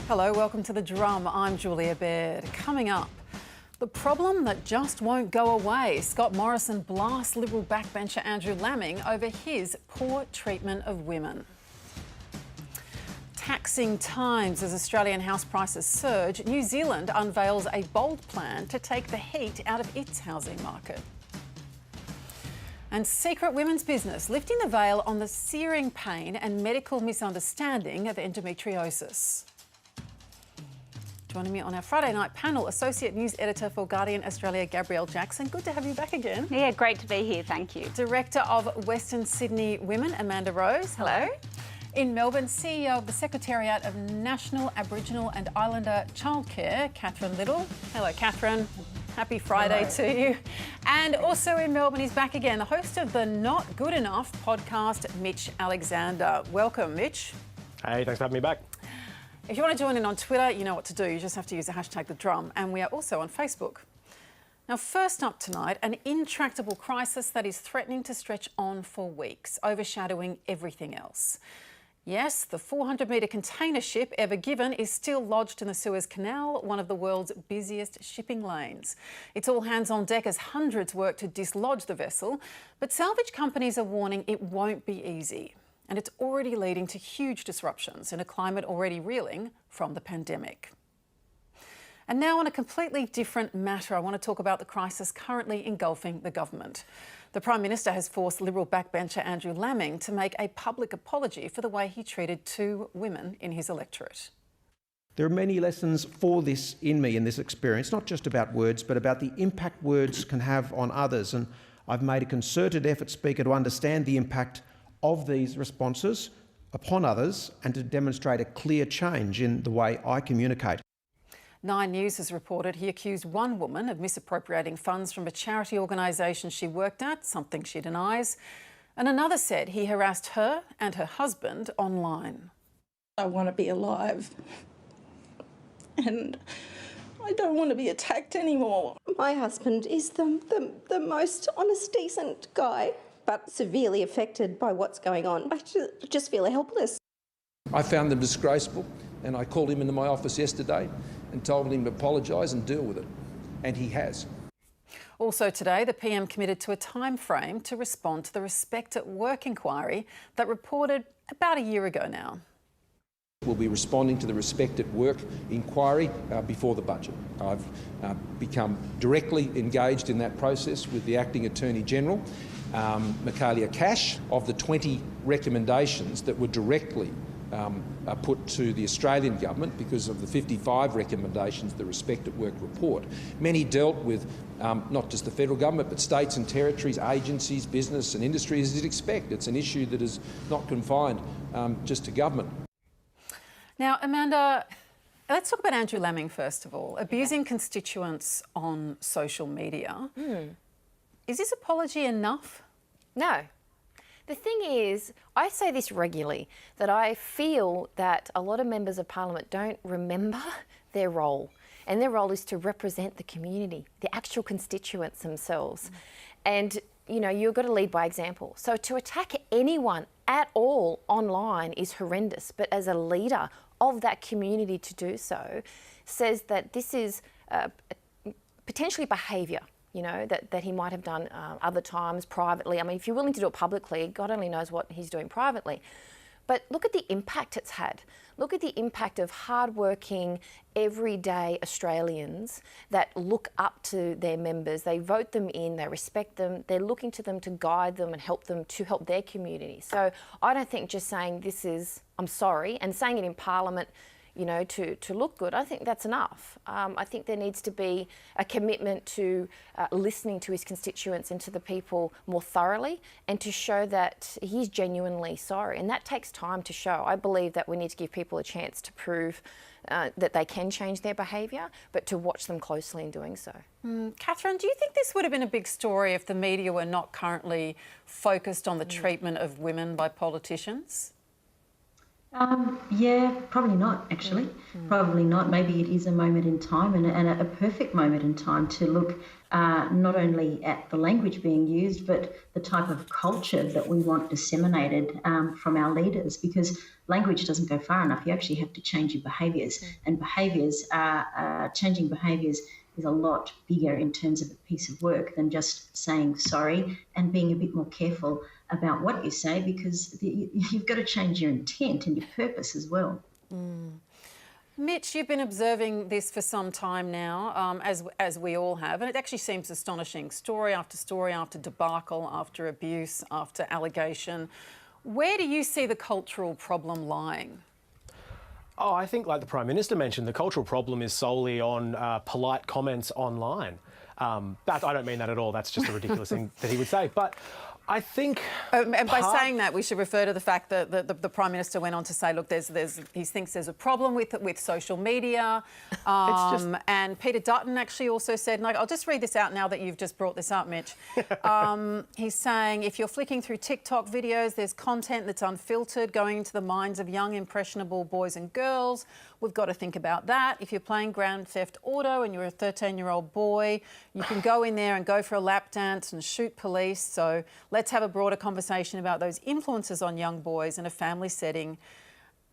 Hello, welcome to The Drum. I'm Julia Baird. Coming up, the problem that just won't go away. Scott Morrison blasts Liberal backbencher Andrew Laming over his poor treatment of women. Taxing times as Australian house prices surge, New Zealand unveils a bold plan to take the heat out of its housing market. And secret women's business, lifting the veil on the searing pain and medical misunderstanding of endometriosis. Joining me on our Friday night panel, Associate News Editor for Guardian Australia, Gabrielle Jackson. Good to have you back again. Yeah, great to be here, thank you. Director of Western Sydney Women, Amanda Rose. Hello. In Melbourne, CEO of the Secretariat of National Aboriginal and Islander Childcare, Catherine Little. Hello, Catherine. Happy Friday to you. And also in Melbourne, he's back again, the host of the Not Good Enough podcast, Mitch Alexander. Welcome, Mitch. Hey, thanks for having me back. If you want to join in on Twitter, you know what to do. You just have to use the hashtag The Drum, and we are also on Facebook. Now, first up tonight, an intractable crisis that is threatening to stretch on for weeks, overshadowing everything else. Yes, the 400-metre container ship Ever Given is still lodged in the Suez Canal, one of the world's busiest shipping lanes. It's all hands on deck as hundreds work to dislodge the vessel, but salvage companies are warning it won't be easy. And it's already leading to huge disruptions in a climate already reeling from the pandemic. And now on a completely different matter, I want to talk about the crisis currently engulfing the government. The Prime Minister has forced Liberal backbencher Andrew Laming to make a public apology for the way he treated two women in his electorate. There are many lessons for this in me in this experience, not just about words, but about the impact words can have on others. And I've made a concerted effort, Speaker, to understand the impact of these responses upon others and to demonstrate a clear change in the way I communicate. 9 News has reported he accused one woman of misappropriating funds from a charity organisation she worked at, something she denies, and another said he harassed her and her husband online. I want to be alive and I don't want to be attacked anymore. My husband is the most honest, decent guy, but severely affected by what's going on. I just feel helpless. I found them disgraceful and I called him into my office yesterday and told him to apologise and deal with it. And he has. Also today, the PM committed to a time frame to respond to the Respect at Work inquiry that reported about a year ago now. We'll be responding to the Respect at Work inquiry before the budget. I've become directly engaged in that process with the Acting Attorney-General, Michaelia Cash. Of the 20 recommendations that were directly put to the Australian government because of the 55 recommendations, the Respect at Work report, many dealt with not just the federal government but states and territories, agencies, business and industry, as you'd expect. It's an issue that is not confined just to government. Now, Amanda, let's talk about Andrew Laming first of all. Abusing constituents on social media. Is this apology enough? No. The thing is, I say this regularly, that I feel that a lot of members of Parliament don't remember their role. And their role is to represent the community, the actual constituents themselves. And, you know, you've got to lead by example. So to attack anyone at all online is horrendous. But as a leader of that community to do so says that this is potentially behaviour, you know, that he might have done other times privately. I mean, if you're willing to do it publicly, God only knows what he's doing privately. But look at the impact it's had. Look at the impact of hard-working, everyday Australians that look up to their members. They vote them in, they respect them, they're looking to them to guide them and help them to help their community. So I don't think just saying this is, I'm sorry, and saying it in Parliament, you know, to look good, I think that's enough. I think there needs to be a commitment to listening to his constituents and to the people more thoroughly and to show that he's genuinely sorry. And that takes time to show. I believe that we need to give people a chance to prove that they can change their behaviour, but to watch them closely in doing so. Catherine, do you think this would have been a big story if the media were not currently focused on the treatment of women by politicians? Yeah, probably not, actually. Probably not. Maybe it is a moment in time and a perfect moment in time to look not only at the language being used, but the type of culture that we want disseminated from our leaders, because language doesn't go far enough. You actually have to change your behaviours, and changing behaviours is a lot bigger in terms of a piece of work than just saying sorry and being a bit more careful about what you say, because you've got to change your intent and your purpose as well. Mitch, you've been observing this for some time now, as we all have, and it actually seems astonishing. Story after debacle, after abuse, after allegation. Where do you see the cultural problem lying? Oh, I think, like the Prime Minister mentioned, the cultural problem is solely on polite comments online. I don't mean that at all. That's just a ridiculous thing that he would say. But I think... and by saying that, we should refer to the fact that the Prime Minister went on to say, look, he thinks there's a problem with social media. And Peter Dutton actually also said, and I'll just read this out now that you've just brought this up, Mitch. He's saying, if you're flicking through TikTok videos, there's content that's unfiltered going into the minds of young, impressionable boys and girls. We've got to think about that. If you're playing Grand Theft Auto and you're a 13-year-old boy, you can go in there and go for a lap dance and shoot police. So let's have a broader conversation about those influences on young boys in a family setting,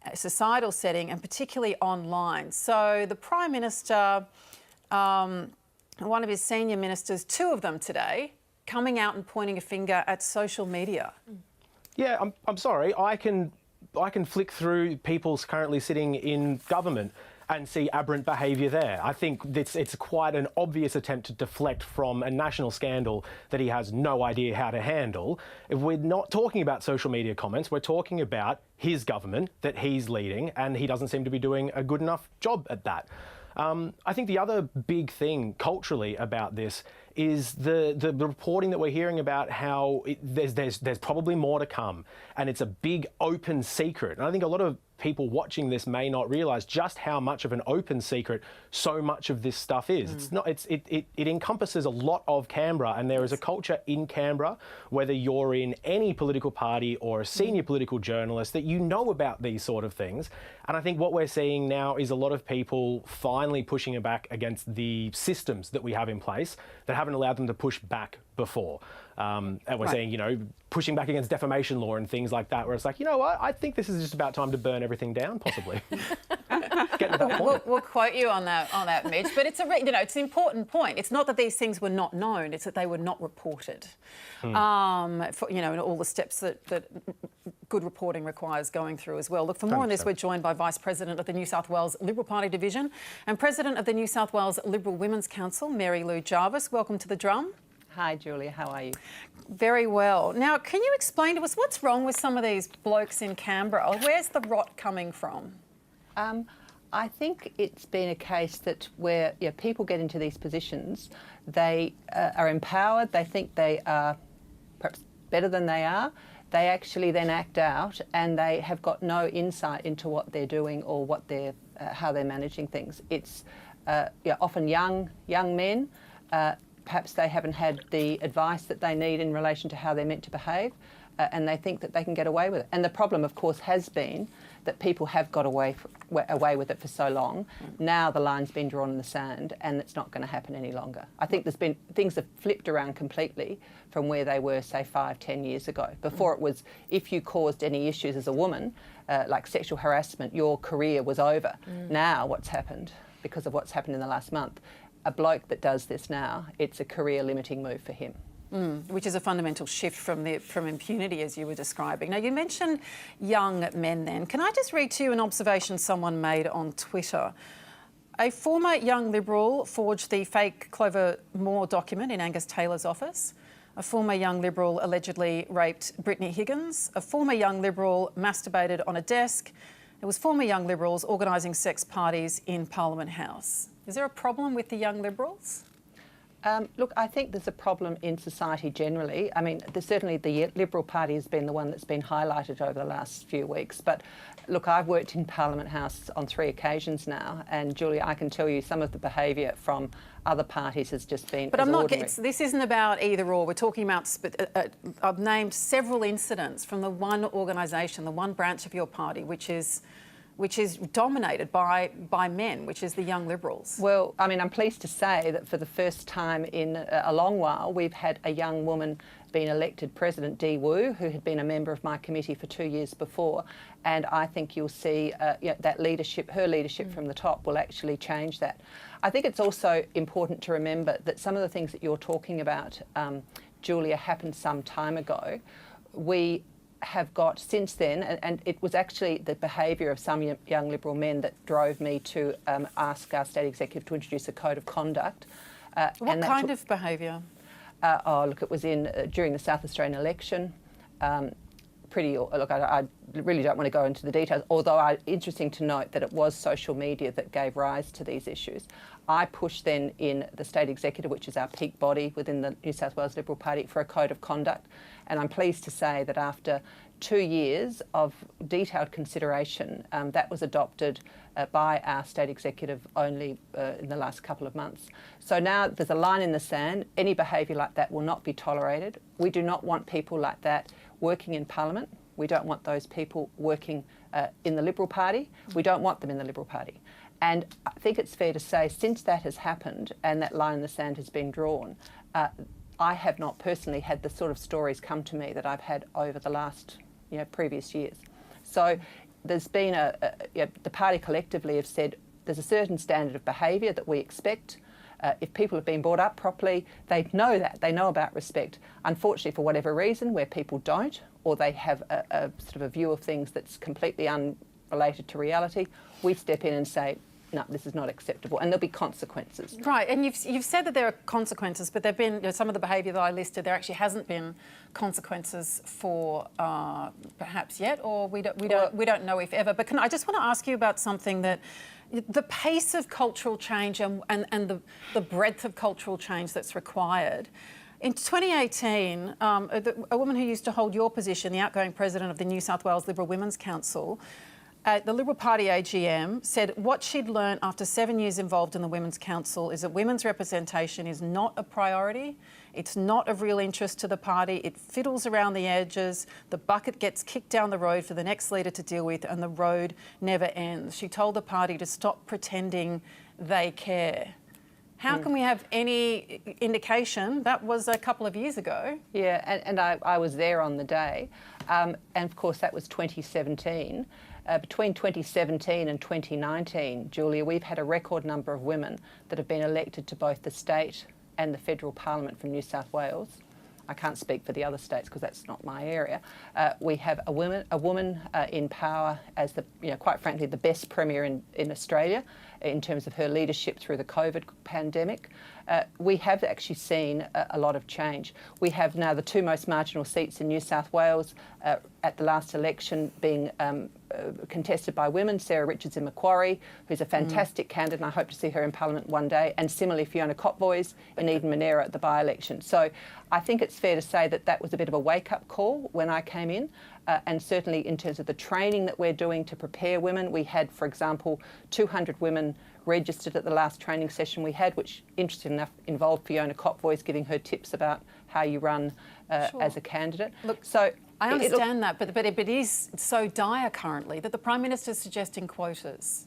a societal setting, and particularly online. So the Prime Minister, one of his senior ministers, two of them today, coming out and pointing a finger at social media. Yeah, I'm sorry. I can flick through people's currently sitting in government and see aberrant behaviour there. I think it's quite an obvious attempt to deflect from a national scandal that he has no idea how to handle. If we're not talking about social media comments, we're talking about his government that he's leading, and he doesn't seem to be doing a good enough job at that. I think the other big thing culturally about this is the reporting that we're hearing about how there's probably more to come, and it's a big open secret. And I think a lot of people watching this may not realise just how much of an open secret so much of this stuff is. It encompasses a lot of Canberra, and there is a culture in Canberra, whether you're in any political party or a senior political journalist, that you know about these sort of things. And I think what we're seeing now is a lot of people finally pushing back against the systems that we have in place that haven't allowed them to push back before. And we're saying, you know, pushing back against defamation law and things like that, where it's like, you know what, I think this is just about time to burn everything down, possibly. Getting to that point. We'll quote you on that, Mitch. But it's it's an important point. It's not that these things were not known; it's that they were not reported. And all the steps that good reporting requires going through as well. Look, for more on this, we're joined by Vice President of the New South Wales Liberal Party Division and President of the New South Wales Liberal Women's Council, Mary Lou Jarvis. Welcome to The Drum. Hi, Julia. How are you? Very well. Now, can you explain to us what's wrong with some of these blokes in Canberra? Where's the rot coming from? I think it's been a case that where people get into these positions, they are empowered, they think they are perhaps better than they are. They actually then act out, and they have got no insight into what they're doing or what how they're managing things. It's often young men. Perhaps they haven't had the advice that they need in relation to how they're meant to behave, and they think that they can get away with it. And the problem, of course, has been that people have got away with it for so long. Now the line's been drawn in the sand, and it's not going to happen any longer. I think things have flipped around completely from where they were, say, 5-10 years ago. Before it was, if you caused any issues as a woman, like sexual harassment, your career was over. Now what's happened, because of what's happened in the last month, a bloke that does this now, it's a career-limiting move for him. Which is a fundamental shift from impunity, as you were describing. Now, you mentioned young men then. Can I just read to you an observation someone made on Twitter? A former young Liberal forged the fake Clover Moore document in Angus Taylor's office. A former young Liberal allegedly raped Brittany Higgins. A former young Liberal masturbated on a desk. There was former young Liberals organising sex parties in Parliament House. Is there a problem with the young Liberals? Look, I think there's a problem in society generally. I mean, certainly the Liberal Party has been the one that's been highlighted over the last few weeks. But look, I've worked in Parliament House on 3 occasions now, and Julia, I can tell you some of the behaviour from other parties has just been. But I'm not. This isn't about either or. We're talking about. I've named several incidents from the one organisation, the one branch of your party, which is dominated by men, which is the Young Liberals. Well, I mean, I'm pleased to say that for the first time in a long while, we've had a young woman being elected President, Dee Wu, who had been a member of my committee for 2 years before. And I think you'll see that leadership, her leadership from the top will actually change that. I think it's also important to remember that some of the things that you're talking about, Julia, happened some time ago. We have got since then, and it was actually the behaviour of some young Liberal men that drove me to ask our State Executive to introduce a code of conduct. What kind of behaviour? Look, it was during the South Australian election. Look, I really don't want to go into the details, although interesting to note that it was social media that gave rise to these issues. I pushed then in the State Executive, which is our peak body within the New South Wales Liberal Party, for a code of conduct. And I'm pleased to say that after 2 years of detailed consideration, that was adopted by our State Executive only in the last couple of months. So now there's a line in the sand. Any behaviour like that will not be tolerated. We do not want people like that working in Parliament. We don't want those people working in the Liberal Party. We don't want them in the Liberal Party. And I think it's fair to say, since that has happened and that line in the sand has been drawn, I have not personally had the sort of stories come to me that I've had over the last previous years. So there's been the party collectively have said there's a certain standard of behaviour that we expect. If people have been brought up properly, they know that. They know about respect. Unfortunately, for whatever reason, where people don't, or they have a sort of a view of things that's completely unrelated to reality, we step in and say, no, this is not acceptable, and there'll be consequences. Right, and you've said that there are consequences, but there've been some of the behaviour that I listed. There actually hasn't been consequences for perhaps yet, or we don't know if ever. But I just want to ask you about something that the pace of cultural change and the breadth of cultural change that's required. In 2018, a woman who used to hold your position, the outgoing president of the New South Wales Liberal Women's Council, at the Liberal Party AGM, said what she'd learned after 7 years involved in the Women's Council is that women's representation is not a priority. It's not of real interest to the party. It fiddles around the edges. The bucket gets kicked down the road for the next leader to deal with, and the road never ends. She told the party to stop pretending they care. How can we have any indication? That was a couple of years ago. Yeah, and I was there on the day. And of course, that was 2017. Between 2017 and 2019, Julia, we've had a record number of women that have been elected to both the state and the federal parliament from New South Wales. I can't speak for the other states because that's not my area. We have a woman in power as quite frankly, the best premier in Australia in terms of her leadership through the COVID pandemic. We have actually seen a lot of change. We have now the 2 most marginal seats in New South Wales at the last election being contested by women, Sarah Richards in Macquarie, who's a fantastic candidate, and I hope to see her in Parliament one day, and similarly Fiona Cotvoy's and Eden Monera at the by-election. So I think it's fair to say that that was a bit of a wake-up call when I came in. And certainly in terms of the training that we're doing to prepare women, we had, for example, 200 women registered at the last training session we had, which, interesting enough, involved Fiona Cotvoy's giving her tips about how you run as a candidate. Look, so I understand that, but it is so dire currently that the Prime Minister's suggesting quotas.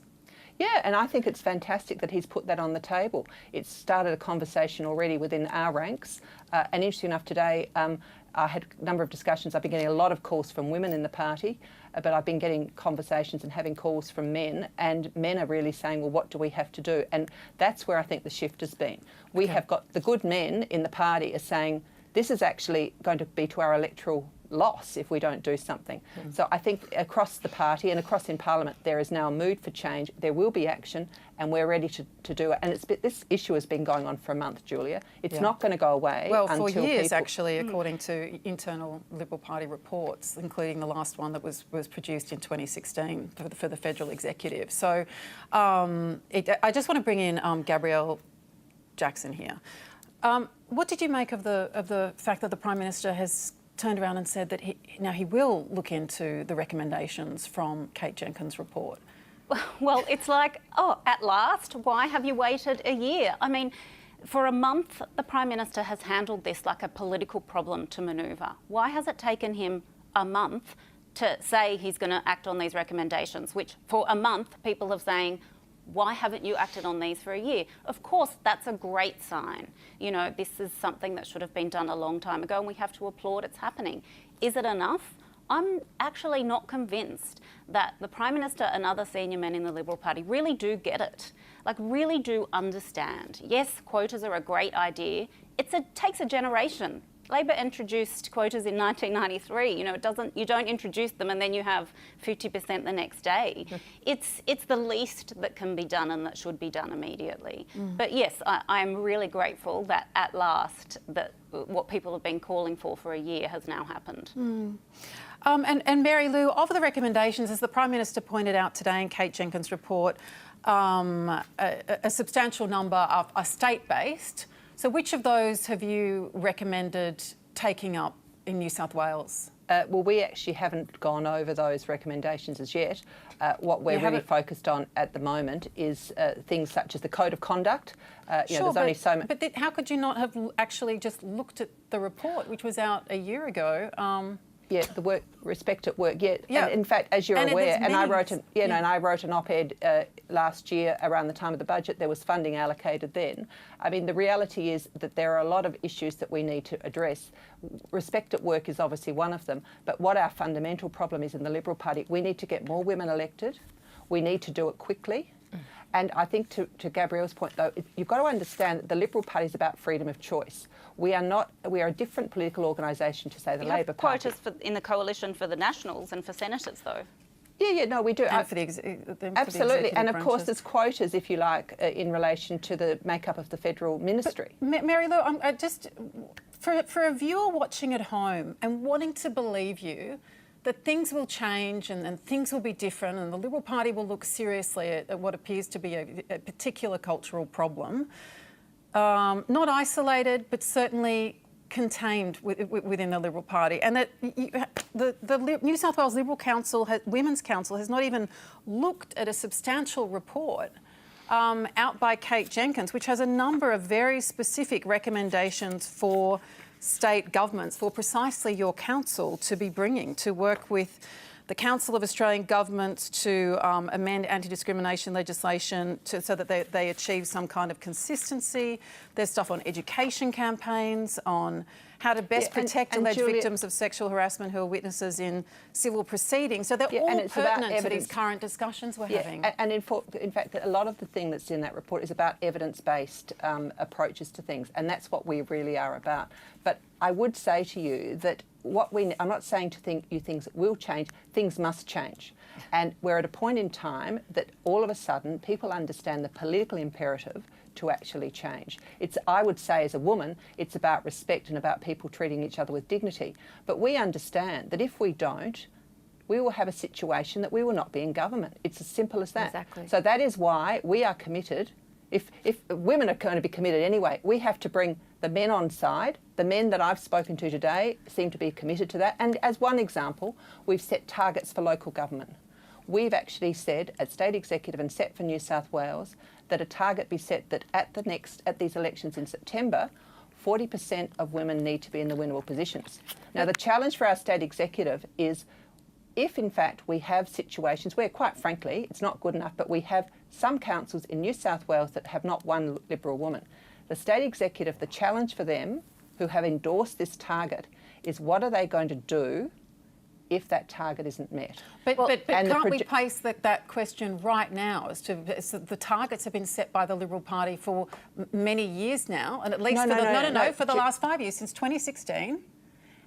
Yeah, and I think it's fantastic that he's put that on the table. It's started a conversation already within our ranks. And interesting enough, today I had a number of discussions. I've been getting a lot of calls from women in the party, but I've been getting conversations and having calls from men, and men are really saying, well, what do we have to do? And that's where I think the shift has been. We have got the good men in the party are saying, this is actually going to be to our electoral loss if we don't do something. So I think across the party and across in Parliament there is now a mood for change. There will be action and we're ready to do it. And this issue has been going on for a month, Julia. It's not going to go away until for years, actually, according to internal Liberal Party reports, including the last one that was produced in 2016 for the federal executive. So I just want to bring in Gabrielle Jackson here. What did you make of the fact that the Prime Minister has turned around and said that he will look into the recommendations from Kate Jenkins' report? Well, it's like, oh, at last, why have you waited a year? I mean, for a month, the Prime Minister has handled this like a political problem to manoeuvre. Why has it taken him a month to say he's going to act on these recommendations, which for a month people are saying, why haven't you acted on these for a year? Of course, that's a great sign. You know, this is something that should have been done a long time ago and we have to applaud it's happening. Is it enough? I'm actually not convinced that the Prime Minister and other senior men in the Liberal Party really do get it, like really do understand. Yes, quotas are a great idea. It takes a generation. Labor introduced quotas in 1993. You know, you don't introduce them and then you have 50% the next day. It's the least that can be done and that should be done immediately. But yes, I'm really grateful that at last that what people have been calling for a year has now happened. And Mary Lou, of the recommendations, as the Prime Minister pointed out today in Kate Jenkins' report, a substantial number are state-based. So which of those have you recommended taking up in New South Wales? Well, we actually haven't gone over those recommendations as yet. What we're really focused on at the moment is things such as the Code of Conduct. Sure, but how could you not have actually just looked at the report, which was out a year ago? Yeah, the respect at work. Yeah, and in fact, as you're aware, and I wrote an op-ed last year around the time of the budget. There was funding allocated then. I mean, the reality is that there are a lot of issues that we need to address. Respect at work is obviously one of them. But what our fundamental problem is in the Liberal Party, we need to get more women elected. We need to do it quickly. And I think to Gabrielle's point, though, you've got to understand that the Liberal Party is about freedom of choice. We are a different political organisation to, say, the Labor Party. Quotas in the coalition for the Nationals and for senators, though. Yeah, no, we do. And for the absolutely, and of branches. course there's quotas, if you like, in relation to the makeup of the federal ministry. But, Mary Lou, I'm just for a viewer watching at home and wanting to believe you that things will change and things will be different and the Liberal Party will look seriously at what appears to be a particular cultural problem, not isolated but certainly contained within the Liberal Party, and that the New South Wales Liberal Council, Women's Council, has not even looked at a substantial report out by Kate Jenkins, which has a number of very specific recommendations for state governments, for precisely your council to be bringing, to work with the Council of Australian Governments to amend anti-discrimination legislation so that they achieve some kind of consistency. There's stuff on education campaigns, on how to best protect alleged victims of sexual harassment who are witnesses in civil proceedings. So they're all pertinent to these current discussions we're having. And in fact, a lot of the thing that's in that report is about evidence-based approaches to things, and that's what we really are about. But I would say to you that I'm not saying to you things will change, things must change. And we're at a point in time that all of a sudden people understand the political imperative to actually change. I would say as a woman, it's about respect and about people treating each other with dignity. But we understand that if we don't, we will have a situation that we will not be in government. It's as simple as that. Exactly. So that is why we are committed. If women are going to be committed anyway, we have to bring the men on side. The men that I've spoken to today seem to be committed to that. And as one example, we've set targets for local government. We've actually said at State Executive and set for New South Wales that a target be set that at these elections in September, 40% of women need to be in the winnable positions. Now, the challenge for our State Executive is if, in fact, we have situations where, quite frankly, it's not good enough, but we have some councils in New South Wales that have not one Liberal woman. The State Executive, the challenge for them, who have endorsed this target, is what are they going to do if that target isn't met? But can't we place that question right now as to the targets have been set by the Liberal Party for many years now, and at least for the last 5 years, since 2016,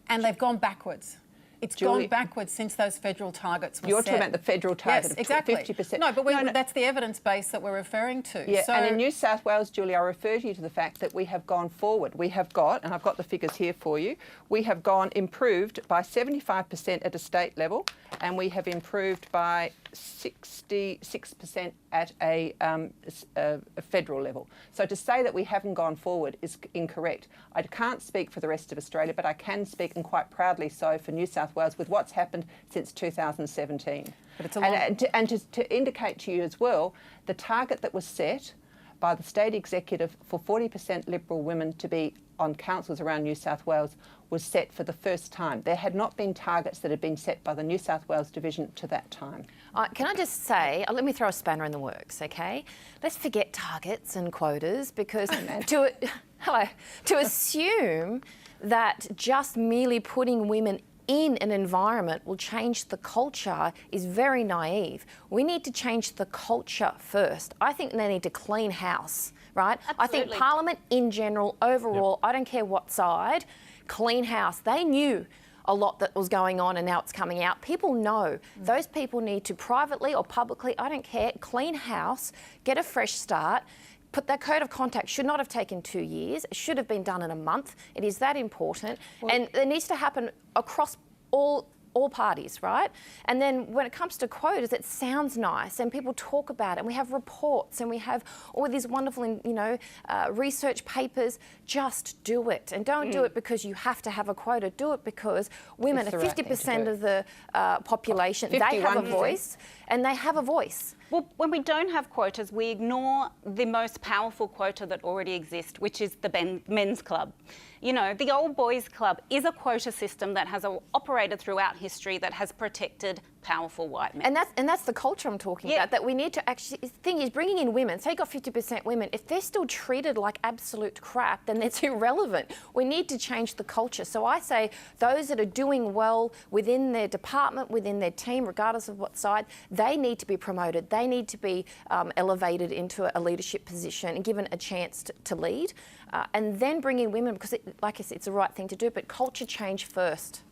and they've gone backwards. It's gone backwards since those federal targets were set. You're talking about the federal target of 50%. No, but that's the evidence base that we're referring to. Yeah, and in New South Wales, Julie, I refer you to the fact that we have gone forward. We have got, and I've got the figures here for you, we have improved by 75% at a state level, and we have improved by 66% at a federal level. So to say that we haven't gone forward is incorrect. I can't speak for the rest of Australia, but I can speak, and quite proudly so, for New South Wales with what's happened since 2017. But it's a and to indicate to you as well, the target that was set by the state executive for 40% Liberal women to be on councils around New South Wales was set for the first time. There had not been targets that had been set by the New South Wales division to that time. Can I just say, let me throw a spanner in the works, okay? Let's forget targets and quotas, because to assume that just merely putting women in an environment will change the culture is very naive. We need to change the culture first. I think they need to clean house, right? Absolutely. I think Parliament in general, overall, I don't care what side, clean house. They knew a lot that was going on and now it's coming out. People know. Those people need to privately or publicly, I don't care, clean house, get a fresh start. Put that code of conduct should not have taken 2 years. It should have been done in a month. It is that important. And it needs to happen across all parties, right? And then when it comes to quotas, it sounds nice and people talk about it and we have reports and we have all these wonderful, research papers. Just do it. And don't do it because you have to have a quota. Do it because women are 50% of the population. They have a voice and they have a voice. Well, when we don't have quotas, we ignore the most powerful quota that already exists, which is the men's club. You know, the old boys club is a quota system that has operated throughout history that has protected powerful white men. And that's the culture I'm talking about, that we need to actually, the thing is bringing in women, say you've got 50% women, if they're still treated like absolute crap, then it's irrelevant. We need to change the culture. So I say those that are doing well within their department, within their team, regardless of what side, they need to be promoted. They need to be elevated into a leadership position and given a chance to lead. And then bring in women, because like I said, it's the right thing to do, but culture change first.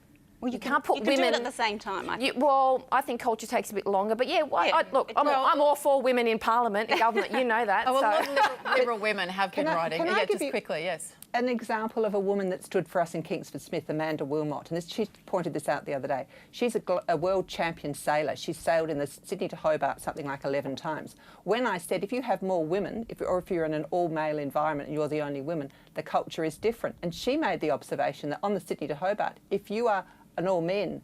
Well, you can't put women women do it at the same time. Well, I think culture takes a bit longer, but I'm all for women in Parliament, in government. You know that. A lot of Liberal women have been writing. Can I give just you quickly, yes. An example of a woman that stood for us in Kingsford Smith, Amanda Wilmot, and she pointed this out the other day. She's a world champion sailor. She's sailed in the Sydney to Hobart something like 11 times. When I said if you have more women, if you're in an all-male environment and you're the only woman, the culture is different. And she made the observation that on the Sydney to Hobart, if you are an all-men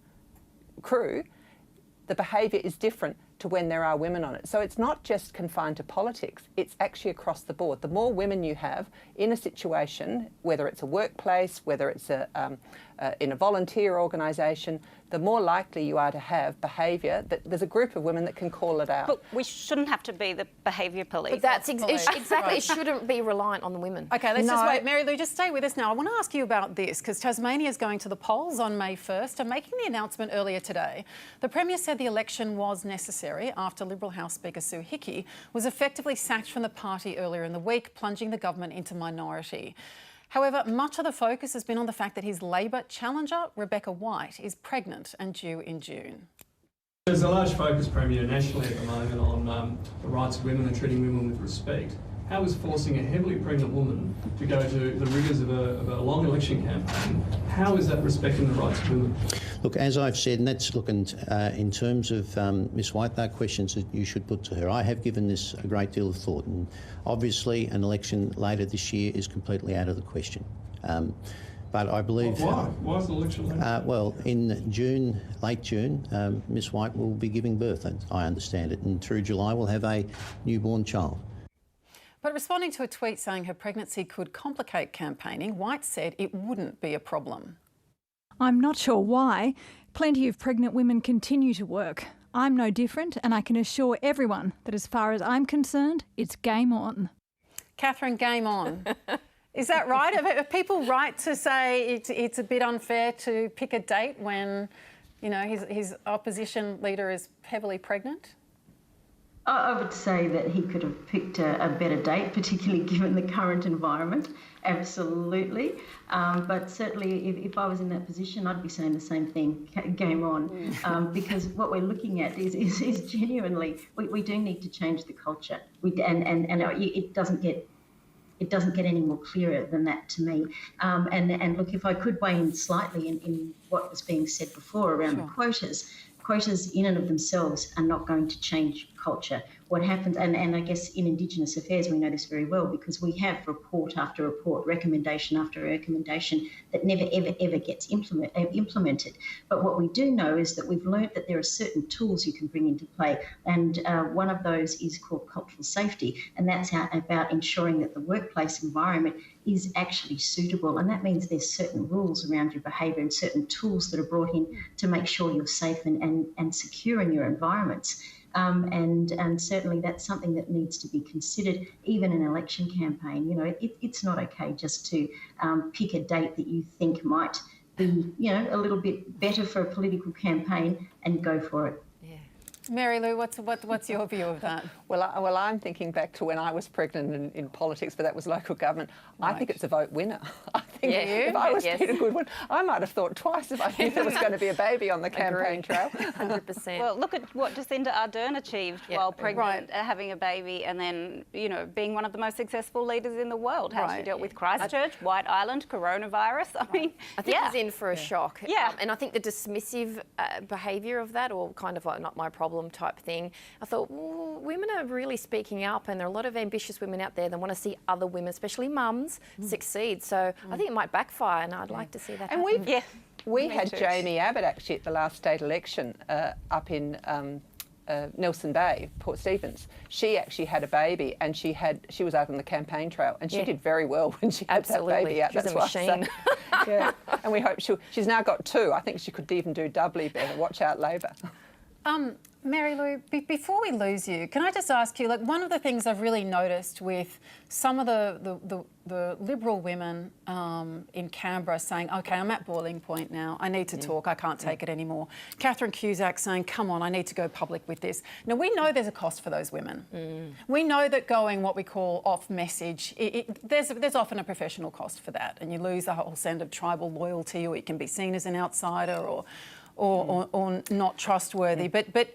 crew, the behaviour is different to when there are women on it. So it's not just confined to politics, it's actually across the board. The more women you have in a situation, whether it's a workplace, whether it's in a volunteer organisation, the more likely you are to have behaviour that there's a group of women that can call it out. But we shouldn't have to be the behaviour police. But that's exactly, it shouldn't be reliant on the women. Okay, let's just wait. Mary Lou, just stay with us now. I want to ask you about this, because Tasmania is going to the polls on May 1st and making the announcement earlier today. The Premier said the election was necessary after Liberal House Speaker Sue Hickey was effectively sacked from the party earlier in the week, plunging the government into minority. However, much of the focus has been on the fact that his Labor challenger, Rebecca White, is pregnant and due in June. There's a large focus, Premier, nationally at the moment on the rights of women and treating women with respect. How is forcing a heavily pregnant woman to go to the rigours of a long election campaign, how is that respecting the rights of women? Look, as I've said, and that's looking in terms of Ms White, they're questions that you should put to her. I have given this a great deal of thought, and obviously an election later this year is completely out of the question. But I believe... Why? Why is the election later? Well, in June, late June, Ms White will be giving birth, I understand it, and through July we'll have a newborn child. But responding to a tweet saying her pregnancy could complicate campaigning, White said it wouldn't be a problem. I'm not sure why. Plenty of pregnant women continue to work. I'm no different, and I can assure everyone that as far as I'm concerned, it's game on. Catherine, game on. Is that right? Are people right to say it's a bit unfair to pick a date when, you know, his opposition leader is heavily pregnant? I would say that he could have picked a better date, particularly given the current environment. Absolutely. But certainly if I was in that position, I'd be saying the same thing, game on. Because what we're looking at is genuinely, we do need to change the culture. And it doesn't get any more clearer than that to me. And look, if I could weigh in slightly in what was being said before around the quotas, quotas in and of themselves are not going to change culture. What happens, and I guess in Indigenous affairs we know this very well because we have report after report, recommendation after recommendation that never ever gets implemented. But what we do know is that we've learnt that there are certain tools you can bring into play, and one of those is called cultural safety, and that's about ensuring that the workplace environment is actually suitable, and that means there's certain rules around your behaviour and certain tools that are brought in to make sure you're safe and secure in your environments. And certainly that's something that needs to be considered, even in an election campaign. You know, it's not okay just to pick a date that you think might be, you know, a little bit better for a political campaign and go for it. Mary Lou, what's your view of that? Well, I'm thinking back to when I was pregnant in politics, but that was local government. Right. I think it's a vote winner. I think if I was Peter Goodwin, I might have thought twice if I knew there was going to be a baby on the campaign trail. 100%. Well, look at what Jacinda Ardern achieved while pregnant, having a baby, and then, you know, being one of the most successful leaders in the world. How she dealt with Christchurch, White Island, coronavirus. I mean, I think he's in for a shock. Yeah. And I think the dismissive behaviour of that, or kind of like not my problem type thing, I thought, well, women are really speaking up, and there are a lot of ambitious women out there that want to see other women, especially mums, succeed. So I think it might backfire, and I'd like to see that happen. We had Jamie Abbott actually at the last state election up in Nelson Bay, Port Stephens. She actually had a baby, and she was out on the campaign trail, and she did very well when she had that baby out. She's a machine. And we hope she's now got 2. I think she could even do doubly better. Watch out, Labor. Mary Lou, before we lose you, can I just ask you, like, one of the things I've really noticed with some of the Liberal women in Canberra saying, OK, I'm at boiling point now, I need to talk, I can't take it anymore. Catherine Cusack saying, come on, I need to go public with this. Now, we know there's a cost for those women. We know that going what we call off message, there's often a professional cost for that, and you lose the whole sense of tribal loyalty, or you can be seen as an outsider or not trustworthy. But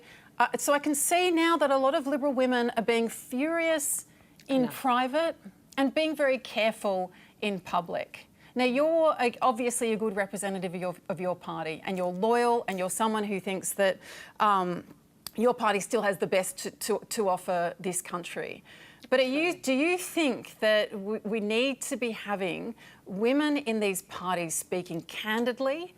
so I can see now that a lot of Liberal women are being furious in private and being very careful in public. Now, you're obviously a good representative of your party, and you're loyal, and you're someone who thinks that your party still has the best to offer this country. But do you think that we need to be having women in these parties speaking candidly,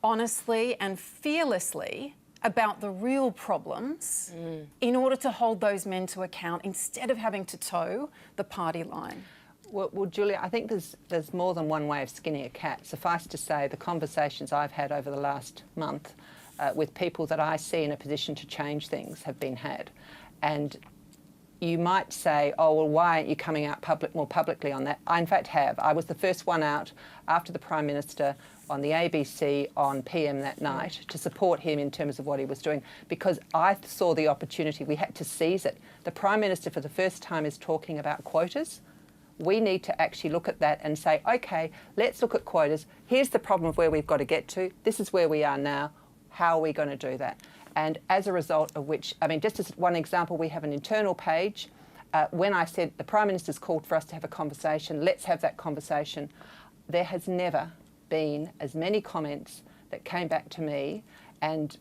honestly and fearlessly about the real problems in order to hold those men to account instead of having to toe the party line? Well, Julia, I think there's more than one way of skinning a cat. Suffice to say, the conversations I've had over the last month with people that I see in a position to change things have been had. And you might say, oh, well, why aren't you coming out more publicly on that? I, in fact, have. I was the first one out after the Prime Minister on the ABC on PM that night to support him in terms of what he was doing, because I saw the opportunity. We had to seize it. The Prime Minister, for the first time, is talking about quotas. We need to actually look at that and say, OK, let's look at quotas. Here's the problem of where we've got to get to. This is where we are now. How are we going to do that? And as a result of which, I mean, just as one example, we have an internal page. When I said the Prime Minister's called for us to have a conversation, let's have that conversation, there has never been as many comments that came back to me, and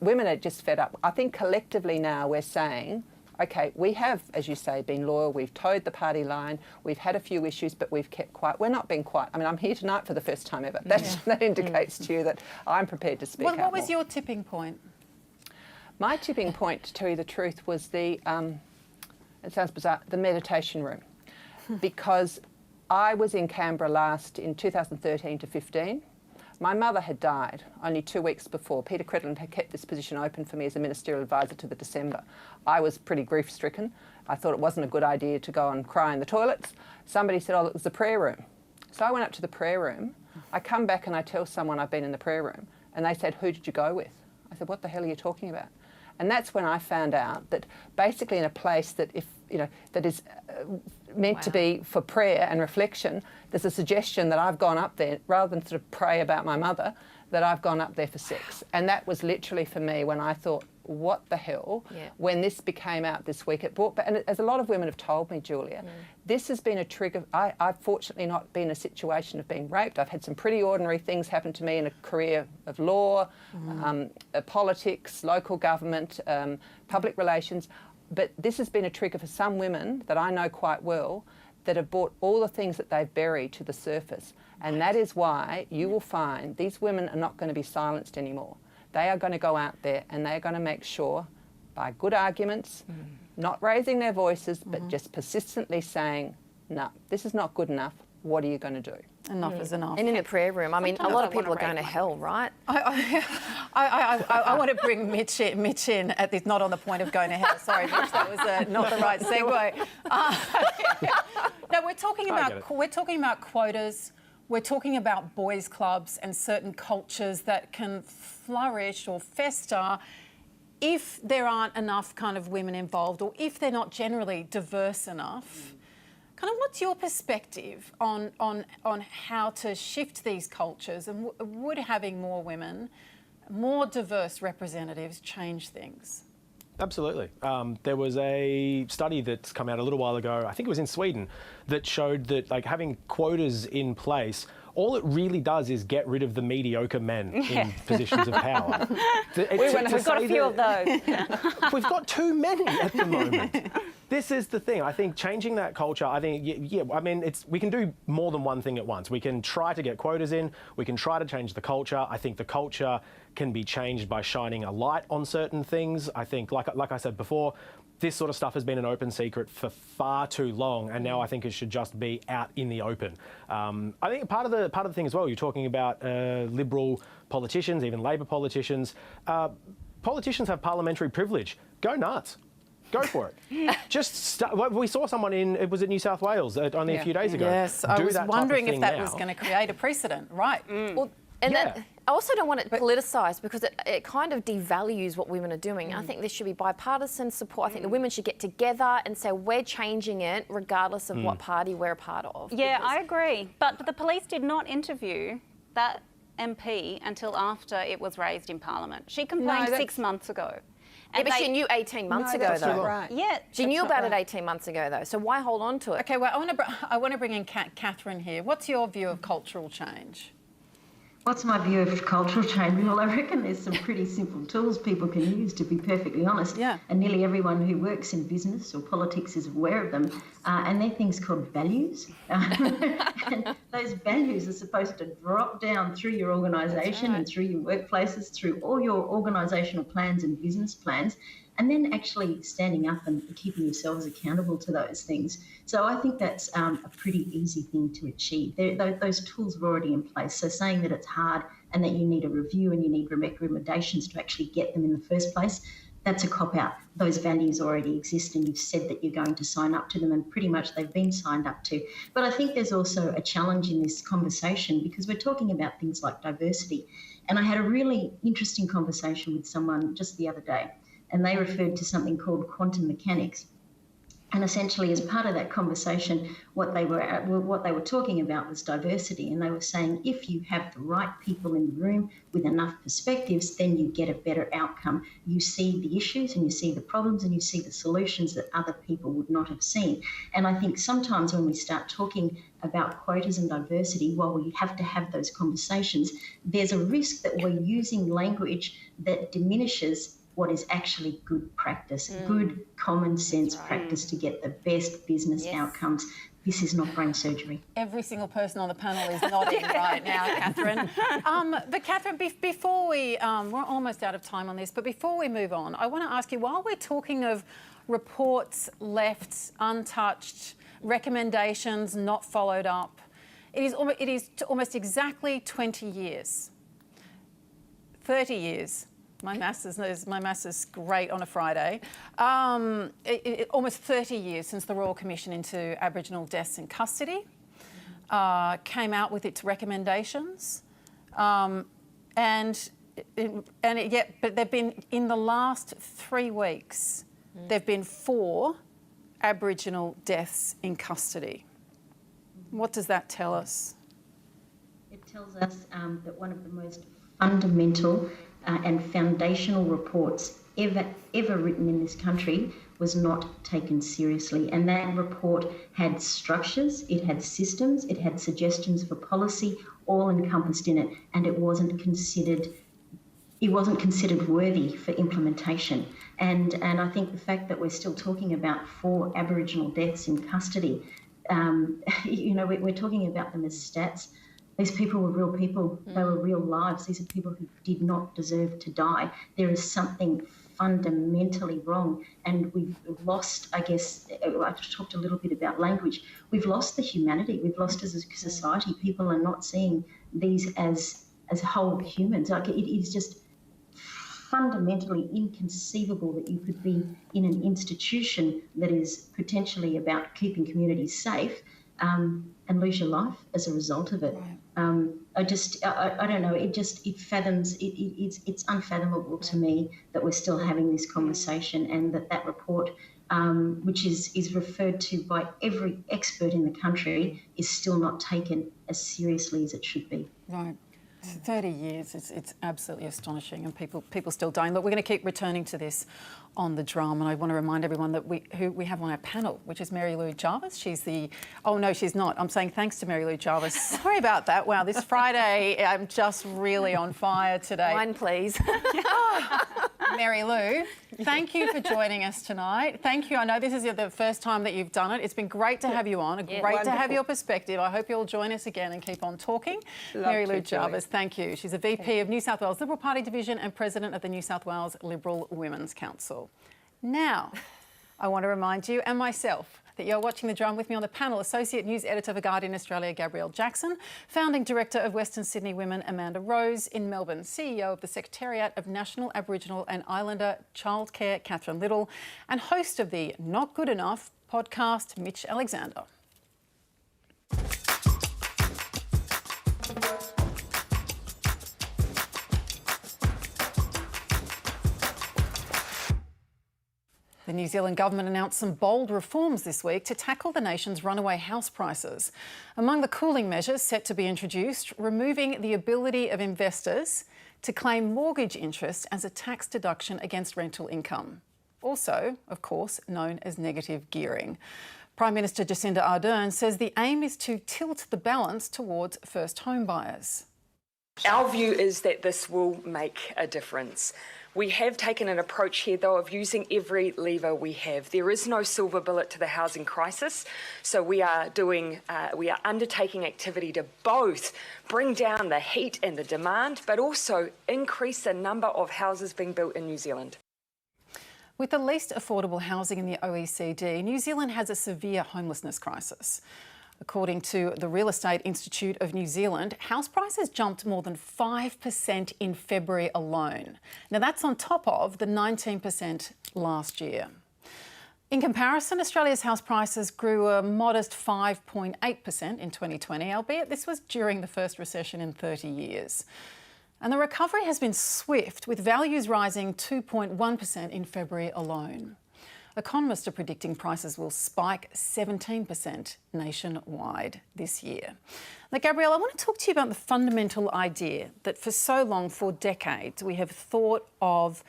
women are just fed up. I think collectively now we're saying, OK, we have, as you say, been loyal, we've towed the party line, we've had a few issues, but we've kept quiet. We're not being quiet. I mean, I'm here tonight for the first time ever. That indicates to you that I'm prepared to speak out What was more. your tipping point? My tipping point, to tell you the truth, was it sounds bizarre, the meditation room. Because I was in Canberra in 2013 to 15. My mother had died only 2 weeks before. Peter Credlin had kept this position open for me as a ministerial advisor to the December. I was pretty grief-stricken. I thought it wasn't a good idea to go and cry in the toilets. Somebody said, oh, it was the prayer room. So I went up to the prayer room. I come back and I tell someone I've been in the prayer room, and they said, who did you go with? I said, what the hell are you talking about? And that's when I found out that basically in a place that that is meant to be for prayer and reflection, there's a suggestion that I've gone up there, rather than sort of pray about my mother, that I've gone up there for sex. And that was literally for me when I thought, what the hell, when this became out this week. It brought, and as a lot of women have told me, Julia, this has been a trigger. I've fortunately not been in a situation of being raped. I've had some pretty ordinary things happen to me in a career of law, politics, local government, public relations. But this has been a trigger for some women that I know quite well that have brought all the things that they've buried to the surface. And that is why you will find these women are not going to be silenced anymore. They are going to go out there and they're going to make sure, by good arguments, not raising their voices, but just persistently saying, no, this is not good enough. What are you going to do? Enough is enough. And in the prayer room, I mean, a lot of people are going to hell, right? I want to bring Mitch in at this, not on the point of going to hell. Sorry, Mitch, that was not the right segue. No, we're talking about quotas. We're talking about boys' clubs and certain cultures that can flourish or fester if there aren't enough kind of women involved, or if they're not generally diverse enough. Kind of what's your perspective on how to shift these cultures, and would having more women, more diverse representatives change things? Absolutely. There was a study that's come out a little while ago, I think it was in Sweden, that showed that like having quotas in place, all it really does is get rid of the mediocre men in positions of power. We've got a few of those. We've got too many at the moment. This is the thing. I think changing that culture, I think, I mean, we can do more than one thing at once. We can try to get quotas in. We can try to change the culture. I think the culture can be changed by shining a light on certain things. I think, like I said before, this sort of stuff has been an open secret for far too long, and now I think it should just be out in the open. I think part of the thing as well, you're talking about Liberal politicians, even Labor politicians. Politicians have parliamentary privilege. Go nuts. Go for it. Just we saw someone it was at New South Wales only a few days ago. Yes, I was wondering if that was going to create a precedent, right? Well, and that, I also don't want it politicised, because it kind of devalues what women are doing. I think there should be bipartisan support. I think the women should get together and say, we're changing it regardless of what party we're a part of. Yeah, I agree. But the police did not interview that MP until after it was raised in Parliament. She complained 6 months ago. Yeah, but she knew 18 months ago, though. Right. Yeah, she knew about it 18 months ago, though. So why hold on to it? Okay, well, I want to bring in Catherine here. What's your view of cultural change? What's my view of cultural change? Well, I reckon there's some pretty simple tools people can use, to be perfectly honest. Yeah. And nearly everyone who works in business or politics is aware of them. And they're things called values. And those values are supposed to drop down through your organisation and through your workplaces, through all your organisational plans and business plans, and then actually standing up and keeping yourselves accountable to those things. So I think that's a pretty easy thing to achieve. Those tools are already in place. So saying that it's hard and that you need a review and you need recommendations to actually get them in the first place, that's a cop-out. Those values already exist, and you've said that you're going to sign up to them, and pretty much they've been signed up to. But I think there's also a challenge in this conversation, because we're talking about things like diversity. And I had a really interesting conversation with someone just the other day, and they referred to something called quantum mechanics. And essentially, as part of that conversation, what they were talking about was diversity. And they were saying, if you have the right people in the room with enough perspectives, then you get a better outcome. You see the issues and you see the problems and you see the solutions that other people would not have seen. And I think sometimes when we start talking about quotas and diversity, while we have to have those conversations, there's a risk that we're using language that diminishes what is actually good practice, good common sense practice to get the best business outcomes. This is not brain surgery. Every single person on the panel is nodding right now, Catherine. But Catherine, before we're almost out of time on this, but before we move on, I want to ask you, while we're talking of reports left untouched, recommendations not followed up, it is almost exactly 20 years, 30 years. My maths is great on a Friday. Almost 30 years since the Royal Commission into Aboriginal Deaths in Custody came out with its recommendations, but they've been, in the last 3 weeks, there've been 4 Aboriginal deaths in custody. What does that tell us? It tells us that one of the most fundamental and foundational reports ever written in this country was not taken seriously. And that report had structures, it had systems, it had suggestions for policy, all encompassed in it, and it wasn't considered worthy for implementation. And I think the fact that we're still talking about 4 Aboriginal deaths in custody, we're talking about them as stats. These people were real people. They were real lives. These are people who did not deserve to die. There is something fundamentally wrong, and we've lost, I guess, I've talked a little bit about language. We've lost the humanity. We've lost as a society. People are not seeing these as whole humans. Like, it is just fundamentally inconceivable that you could be in an institution that is potentially about keeping communities safe and lose your life as a result of it. I don't know. It's unfathomable to me that we're still having this conversation, and that report, which is referred to by every expert in the country, is still not taken as seriously as it should be. Right. 30 years, it's absolutely astonishing, and people still dying. Look, we're going to keep returning to this on The Drum, and I want to remind everyone that who we have on our panel, which is Lou Jarvis. She's the... Oh, no, she's not. I'm saying thanks to Lou Jarvis. Sorry about that. Wow, this Friday, I'm just really on fire today. Wine, please. Lou, thank you for joining us tonight. Thank you. I know this is the first time that you've done it. It's been great to have you on. Great to have your perspective. I hope you'll join us again and keep on talking. Lou Jarvis, thank you. She's a VP of New South Wales Liberal Party Division and President of the New South Wales Liberal Women's Council. Now, I want to remind you and myself that you're watching The Drum. With me on the panel, Associate News Editor for Guardian Australia, Gabrielle Jackson, Founding Director of Western Sydney Women, Amanda Rose, in Melbourne, CEO of the Secretariat of National Aboriginal and Islander Childcare, Catherine Little, and host of the Not Good Enough podcast, Mitch Alexander. The New Zealand government announced some bold reforms this week to tackle the nation's runaway house prices. Among the cooling measures set to be introduced, removing the ability of investors to claim mortgage interest as a tax deduction against rental income. Also, of course, known as negative gearing. Prime Minister Jacinda Ardern says the aim is to tilt the balance towards first home buyers. Our view is that this will make a difference. We have taken an approach here, though, of using every lever we have. There is no silver bullet to the housing crisis, so we are undertaking activity to both bring down the heat and the demand, but also increase the number of houses being built in New Zealand. With the least affordable housing in the OECD, New Zealand has a severe homelessness crisis. According to the Real Estate Institute of New Zealand, house prices jumped more than 5% in February alone. Now, that's on top of the 19% last year. In comparison, Australia's house prices grew a modest 5.8% in 2020, albeit this was during the first recession in 30 years. And the recovery has been swift, with values rising 2.1% in February alone. Economists are predicting prices will spike 17% nationwide this year. Now, Gabrielle, I want to talk to you about the fundamental idea that for so long, for decades, we have thought of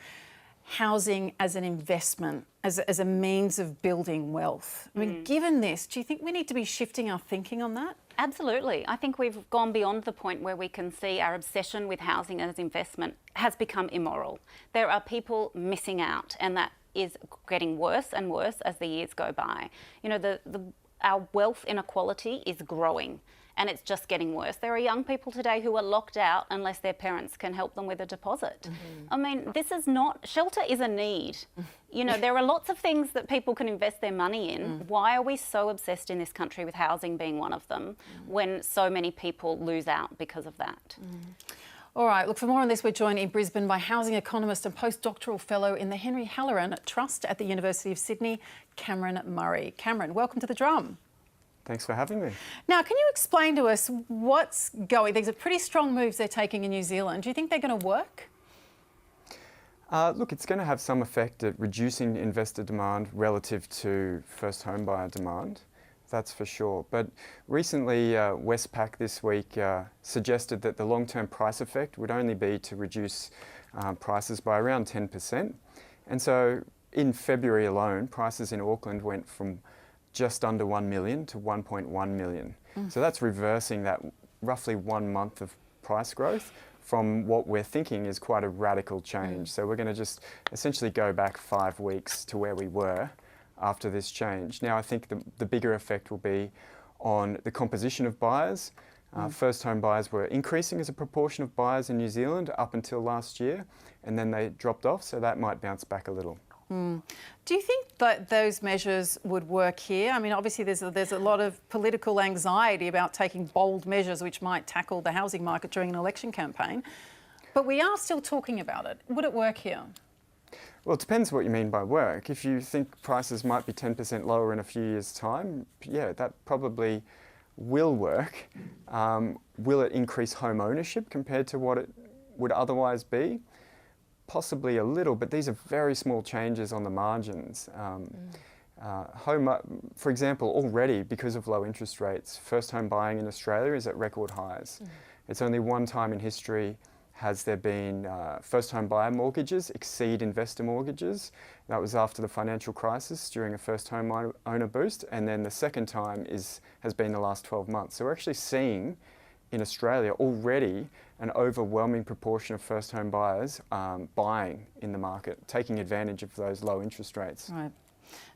housing as an investment, as a means of building wealth. I mean, given this, do you think we need to be shifting our thinking on that? Absolutely. I think we've gone beyond the point where we can see our obsession with housing as investment has become immoral. There are people missing out, and that is getting worse and worse as the years go by. You know, our wealth inequality is growing, and it's just getting worse. There are young people today who are locked out unless their parents can help them with a deposit. I mean, this is not... Shelter is a need. You know, there are lots of things that people can invest their money in. Why are we so obsessed in this country with housing being one of them when so many people lose out because of that? All right, look, for more on this, we're joined in Brisbane by housing economist and postdoctoral fellow in the Henry Halloran Trust at the University of Sydney, Cameron Murray. Cameron, welcome to The Drum. Thanks for having me. Now, can you explain to us what's going? These are pretty strong moves they're taking in New Zealand. Do you think they're going to work? Look, it's going to have some effect at reducing investor demand relative to first home buyer demand. That's for sure. But recently, Westpac this week suggested that the long-term price effect would only be to reduce prices by around 10%. And so in February alone, prices in Auckland went from just under 1 million to 1.1 million. So that's reversing that roughly 1 month of price growth from what we're thinking is quite a radical change. So we're going to just essentially go back 5 weeks to where we were after this change. Now I think the bigger effect will be on the composition of buyers. First home buyers were increasing as a proportion of buyers in New Zealand up until last year, and then they dropped off, so that might bounce back a little. Do you think that those measures would work here? I mean, obviously there's a lot of political anxiety about taking bold measures which might tackle the housing market during an election campaign, but we are still talking about it. Would it work here? Well, it depends what you mean by work. If you think prices might be 10% lower in a few years' time, yeah, that probably will work. Will it increase home ownership compared to what it would otherwise be? Possibly a little, but these are very small changes on the margins. For example, already because of low interest rates, first home buying in Australia is at record highs. It's only one time in history has there been first home buyer mortgages exceed investor mortgages. That was after the financial crisis during a first home owner boost, and then the second time has been the last 12 months. So we're actually seeing in Australia already an overwhelming proportion of first home buyers buying in the market, taking advantage of those low interest rates. Right.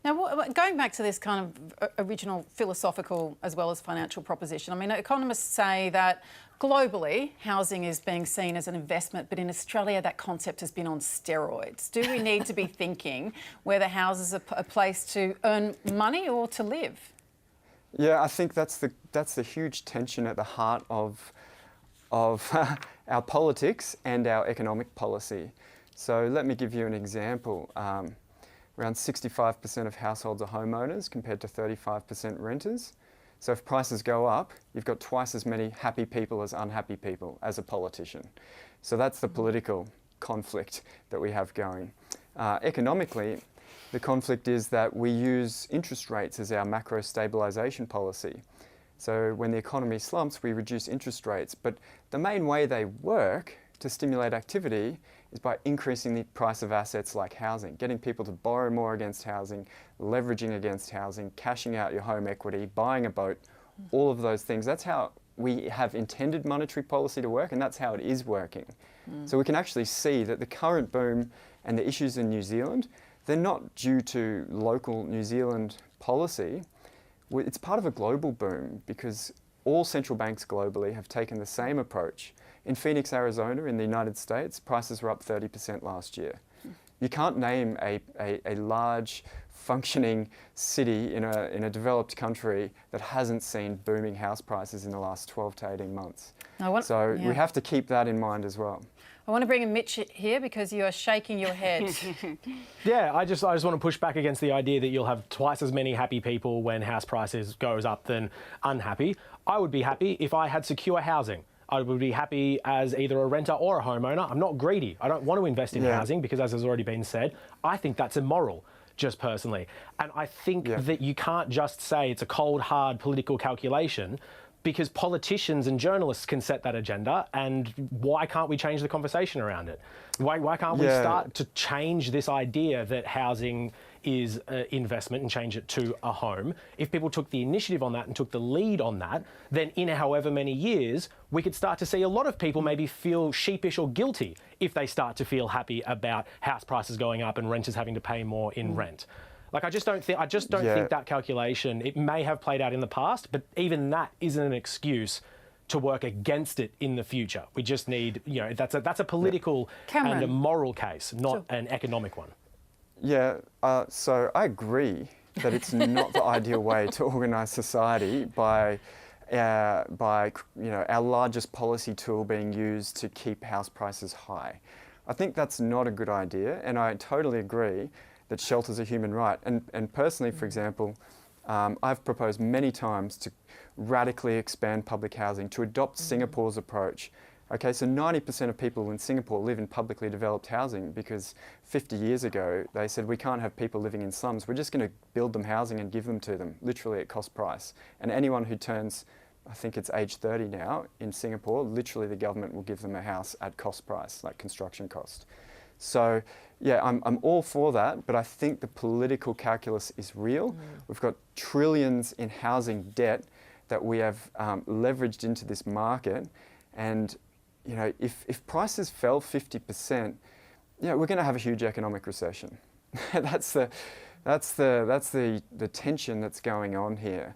Now, going back to this kind of original philosophical as well as financial proposition, I mean, economists say that globally housing is being seen as an investment, but in Australia that concept has been on steroids. Do we need to be thinking whether houses are a place to earn money or to live? Yeah, I think that's the huge tension at the heart of our politics and our economic policy. So let me give you an example. Around 65% of households are homeowners compared to 35% renters. So if prices go up, you've got twice as many happy people as unhappy people as a politician. So that's the political conflict that we have going. Economically, the conflict is that we use interest rates as our macro stabilisation policy. So when the economy slumps, we reduce interest rates. But the main way they work to stimulate activity is by increasing the price of assets like housing, getting people to borrow more against housing, leveraging against housing, cashing out your home equity, buying a boat, all of those things. That's how we have intended monetary policy to work, and that's how it is working. So we can actually see that the current boom and the issues in New Zealand, they're not due to local New Zealand policy. It's part of a global boom because all central banks globally have taken the same approach. In Phoenix, Arizona, in the United States, prices were up 30% last year. You can't name a large, functioning city in a developed country that hasn't seen booming house prices in the last 12 to 18 months. We have to keep that in mind as well. I want to bring in Mitch here because you are shaking your head. Yeah, I just want to push back against the idea that you'll have twice as many happy people when house prices goes up than unhappy. I would be happy if I had secure housing. I would be happy as either a renter or a homeowner. I'm not greedy. I don't want to invest in housing because, as has already been said, I think that's immoral, just personally. And I think that you can't just say it's a cold, hard political calculation because politicians and journalists can set that agenda, and why can't we change the conversation around it? Why can't we start to change this idea that housing is investment and change it to a home? If people took the initiative on that and took the lead on that, then in however many years, we could start to see a lot of people maybe feel sheepish or guilty if they start to feel happy about house prices going up and renters having to pay more in rent. Like, I just don't think that calculation, it may have played out in the past, but even that isn't an excuse to work against it in the future. We just need, that's a political and a moral case, not an economic one. Yeah, so I agree that it's not the ideal way to organise society by our largest policy tool being used to keep house prices high. I think that's not a good idea, and I totally agree that shelter's a human right. And personally, for example, I've proposed many times to radically expand public housing, to adopt Singapore's approach. Okay, so 90% of people in Singapore live in publicly developed housing because 50 years ago they said we can't have people living in slums, we're just going to build them housing and give them to them, literally at cost price. And anyone who turns I think it's age 30 now in Singapore, literally the government will give them a house at cost price, like construction cost. So yeah, I'm all for that, but I think the political calculus is real. We've got trillions in housing debt that we have leveraged into this market, and you know, if prices fell 50%, yeah, we're going to have a huge economic recession. That's the tension that's going on here.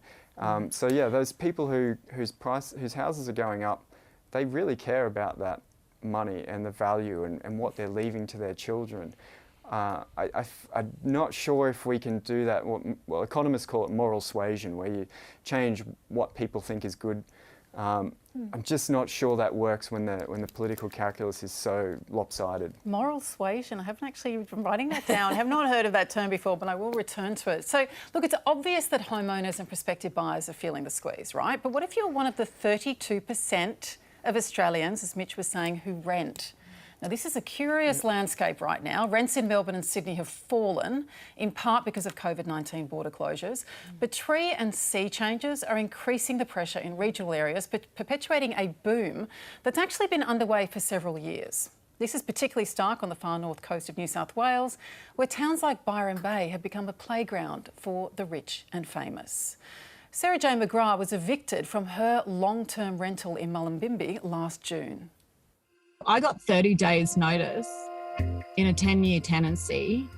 So yeah, those people whose houses are going up, they really care about that money and the value and what they're leaving to their children. I'm not sure if we can do that. Well, economists call it moral suasion, where you change what people think is good. I'm just not sure that works when the political calculus is so lopsided. Moral suasion. I haven't actually been writing that down. I have not heard of that term before, but I will return to it. So, look, it's obvious that homeowners and prospective buyers are feeling the squeeze, right? But what if you're one of the 32% of Australians, as Mitch was saying, who rent? Now, this is a curious landscape right now. Rents in Melbourne and Sydney have fallen, in part because of COVID-19 border closures. But tree and sea changes are increasing the pressure in regional areas, but perpetuating a boom that's actually been underway for several years. This is particularly stark on the far north coast of New South Wales, where towns like Byron Bay have become a playground for the rich and famous. Sarah J. McGrath was evicted from her long-term rental in Mullumbimby last June. I got 30 days notice in a 10-year tenancy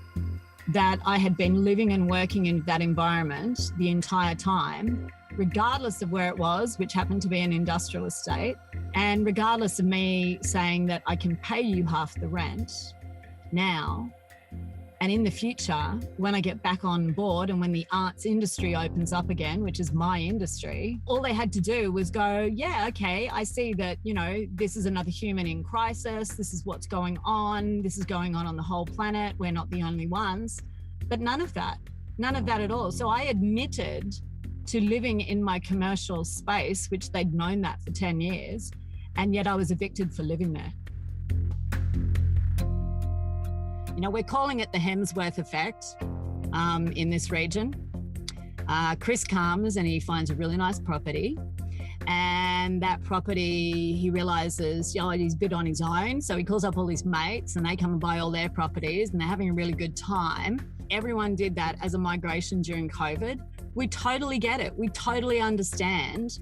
that I had been living and working in that environment the entire time, regardless of where it was, which happened to be an industrial estate, and regardless of me saying that I can pay you half the rent now. And in the future, when I get back on board and when the arts industry opens up again, which is my industry, all they had to do was go, yeah, okay, I see that, you know, this is another human in crisis. This is what's going on. This is going on the whole planet. We're not the only ones. But none of that at all. So I admitted to living in my commercial space, which they'd known that for 10 years, and yet I was evicted for living there. You know, we're calling it the Hemsworth effect in this region. Chris comes and he finds a really nice property, and that property, he realises, you know, he's a bit on his own. So he calls up all his mates and they come and buy all their properties and they're having a really good time. Everyone did that as a migration during COVID. We totally get it. We totally understand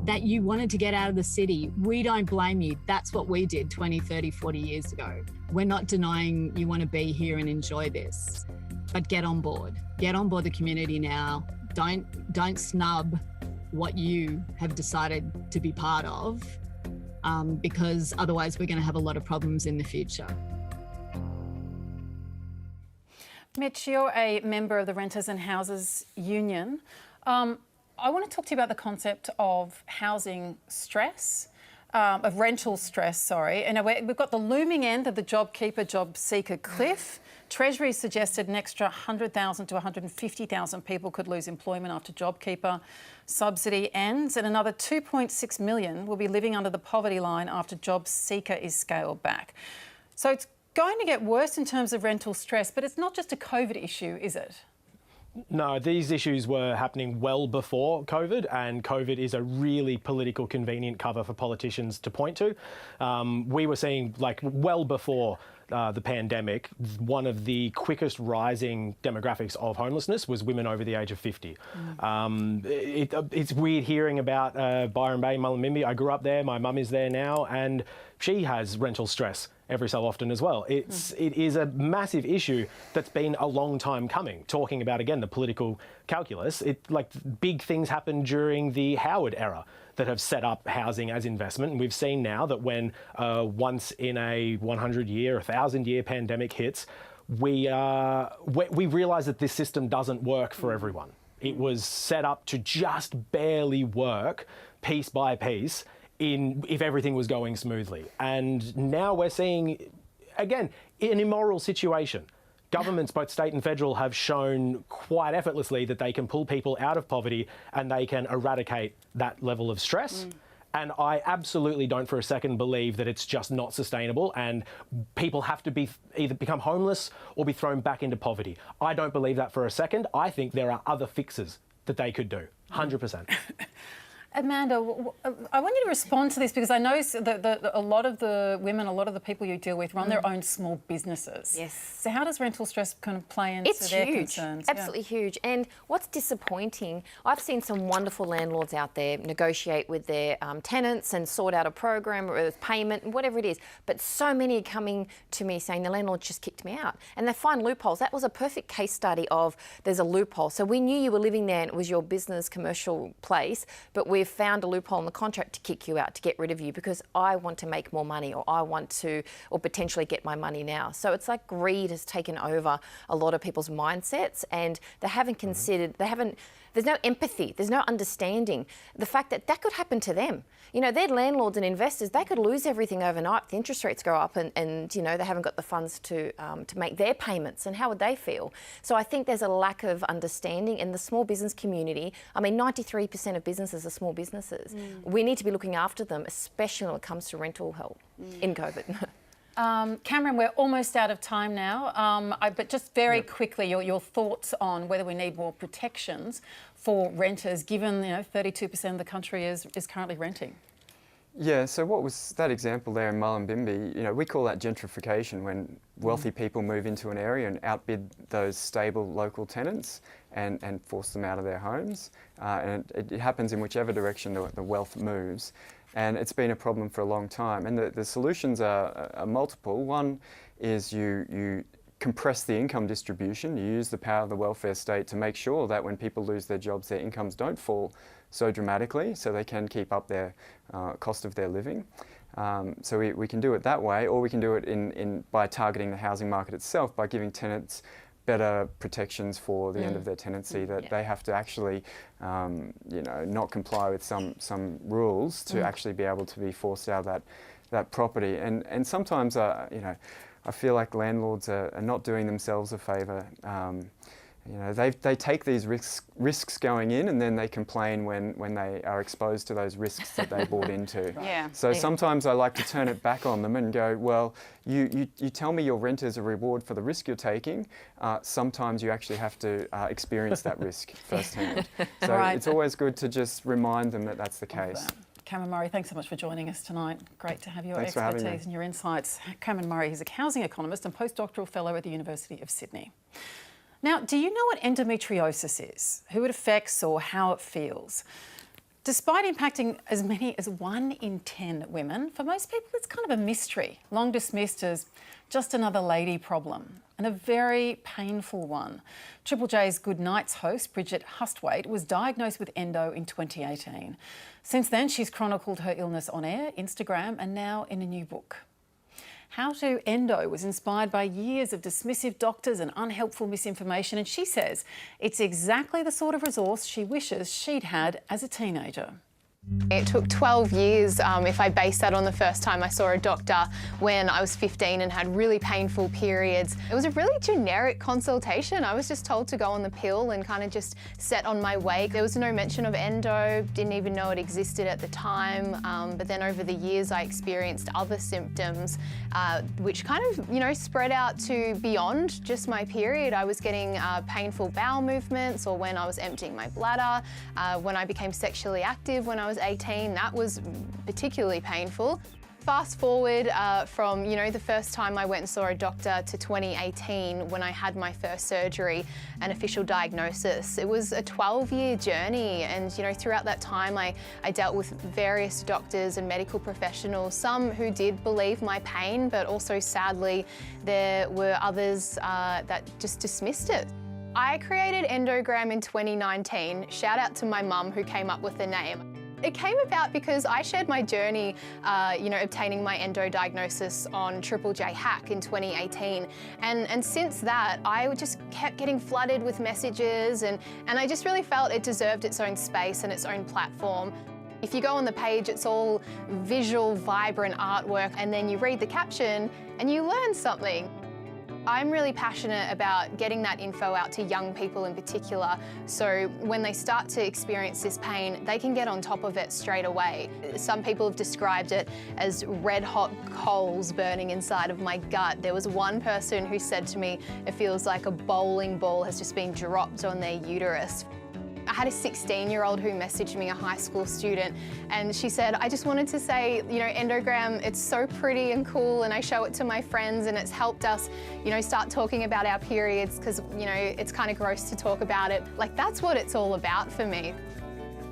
that you wanted to get out of the city. We don't blame you. That's what we did 20, 30, 40 years ago. We're not denying you want to be here and enjoy this, but get on board. Get on board the community now. Don't snub what you have decided to be part of, because otherwise we're going to have a lot of problems in the future. Mitch, you're a member of the Renters and Houses Union. I want to talk to you about the concept of housing stress, of rental stress, sorry. And we've got the looming end of the JobKeeper, JobSeeker cliff. Treasury suggested an extra 100,000 to 150,000 people could lose employment after JobKeeper subsidy ends, and another 2.6 million will be living under the poverty line after JobSeeker is scaled back. So it's going to get worse in terms of rental stress, but it's not just a COVID issue, is it? No, these issues were happening well before COVID, and COVID is a really political convenient cover for politicians to point to. We were seeing, like, well before the pandemic, one of the quickest rising demographics of homelessness was women over the age of 50. It's weird hearing about Byron Bay, Mullumbimby. I grew up there, my mum is there now, and she has rental stress every so often as well. It is a massive issue that's been a long time coming. Talking about, again, the political calculus, big things happened during the Howard era that have set up housing as investment. And we've seen now that when once in a 100-year, 1,000-year pandemic hits, we realise that this system doesn't work for everyone. It was set up to just barely work piece by piece if everything was going smoothly. And now we're seeing, again, an immoral situation. Governments, both state and federal, have shown quite effortlessly that they can pull people out of poverty and they can eradicate that level of stress. And I absolutely don't for a second believe that it's just not sustainable and people have to be either become homeless or be thrown back into poverty. I don't believe that for a second. I think there are other fixes that they could do, 100%. Amanda, I want you to respond to this because I know that a lot of the women, a lot of the people you deal with run their own small businesses. Yes. So how does rental stress kind of play into their concerns? Absolutely huge. And what's disappointing, I've seen some wonderful landlords out there negotiate with their tenants and sort out a program or with payment, whatever it is. But so many are coming to me saying the landlord just kicked me out. And they find loopholes. That was a perfect case study of there's a loophole. So we knew you were living there and it was your business, commercial place, but we've found a loophole in the contract to kick you out, to get rid of you because I want to make more money or I want to, or potentially get my money now. So it's like greed has taken over a lot of people's mindsets and they haven't considered, there's no empathy, there's no understanding. The fact that that could happen to them. You know, they're landlords and investors, they could lose everything overnight if the interest rates go up and you know, they haven't got the funds to make their payments, and how would they feel? So I think there's a lack of understanding in the small business community. I mean, 93% of businesses are small businesses. We need to be looking after them, especially when it comes to rental help in COVID. Cameron, we're almost out of time now, but just very quickly, your thoughts on whether we need more protections for renters, given 32% of the country is currently renting. Yeah, so what was that example there in Mullumbimby? We call that gentrification, when wealthy people move into an area and outbid those stable local tenants and force them out of their homes. And it happens in whichever direction the wealth moves. And it's been a problem for a long time. And the solutions are multiple. One is you compress the income distribution. You use the power of the welfare state to make sure that when people lose their jobs, their incomes don't fall so dramatically, so they can keep up their cost of their living. So we can do it that way, or we can do it by targeting the housing market itself, by giving tenants better protections for the end of their tenancy, that they have to actually, not comply with some rules to actually be able to be forced out of that property. And sometimes, I feel like landlords are not doing themselves a favour. They take these risks going in, and then they complain when they are exposed to those risks that they bought into. So sometimes I like to turn it back on them and go, well, you tell me your rent is a reward for the risk you're taking. Sometimes you actually have to experience that risk firsthand. So it's always good to just remind them that that's the case. Cameron Murray, thanks so much for joining us tonight. Great to have your Thanks for having me. expertise and your insights. Cameron Murray is a housing economist and postdoctoral fellow at the University of Sydney. Now, do you know what endometriosis is, who it affects or how it feels? Despite impacting as many as 1 in 10 women, for most people it's kind of a mystery, long dismissed as just another lady problem, and a very painful one. Triple J's Good Nights host, Bridget Hustwaite, was diagnosed with endo in 2018. Since then, she's chronicled her illness on air, Instagram, and now in a new book. How to Endo was inspired by years of dismissive doctors and unhelpful misinformation, and she says it's exactly the sort of resource she wishes she'd had as a teenager. It took 12 years, if I base that on the first time I saw a doctor when I was 15 and had really painful periods. It was a really generic consultation. I was just told to go on the pill and kind of just set on my way. There was no mention of endo, didn't even know it existed at the time. But then over the years I experienced other symptoms which kind of, spread out to beyond just my period. I was getting painful bowel movements, or when I was emptying my bladder, when I became sexually active when I was 18, that was particularly painful. Fast forward from, the first time I went and saw a doctor to 2018 when I had my first surgery and official diagnosis. It was a 12-year journey, and, throughout that time I dealt with various doctors and medical professionals, some who did believe my pain, but also sadly there were others that just dismissed it. I created Endogram in 2019. Shout out to my mum who came up with the name. It came about because I shared my journey, obtaining my endo diagnosis on Triple J Hack in 2018. And since that, I just kept getting flooded with messages, and I just really felt it deserved its own space and its own platform. If you go on the page, it's all visual, vibrant artwork, and then you read the caption and you learn something. I'm really passionate about getting that info out to young people in particular, so when they start to experience this pain, they can get on top of it straight away. Some people have described it as red hot coals burning inside of my gut. There was one person who said to me, it feels like a bowling ball has just been dropped on their uterus. I had a 16-year-old who messaged me, a high school student, and she said, I just wanted to say, you know, endogram, it's so pretty and cool, and I show it to my friends, and it's helped us, you know, start talking about our periods because, you know, it's kind of gross to talk about it. Like, that's what it's all about for me.